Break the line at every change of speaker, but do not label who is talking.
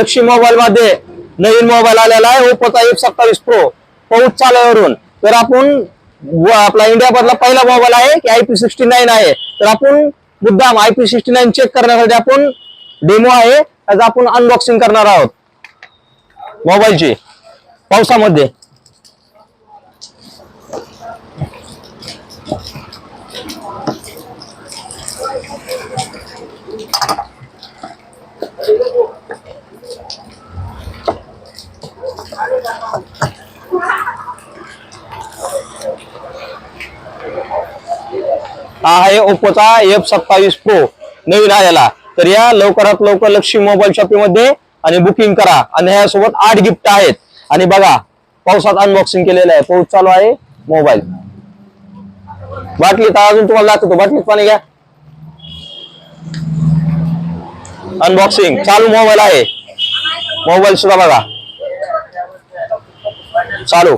Lakshmi mobile मध्ये नवीन mobile आलेला आहे ओप्पोचा F27 प्रो पाऊस चालूवरून। तर आपण आपला इंडिया मधला पहिला मोबाईल आहे की IP69 आहे। तर आपण मुद्दाम IP69 चेक करण्यासाठी आपण डेमो आहे त्याचा आपण अनबॉक्सिंग करणार आहोत मोबाईलची पावसामध्ये। हा आहे ओप्पोचा F27 प्रो नवीन आलेला। तर या लवकरात लवकर लक्ष्मी मोबाईल शॉपिंग मध्ये आणि बुकिंग करा। आणि यासोबत 8 गिफ्ट आहेत। आणि बघा पावसात अनबॉक्सिंग केलेलं आहे, पाऊस चालू आहे, मोबाईल बाटली तर अजून तुम्हाला दाखवतो, बाटलीत पाणी घ्या। अनबॉक्सिंग चालू मोबाईल आहे, मोबाईल सुद्धा बघा चालू।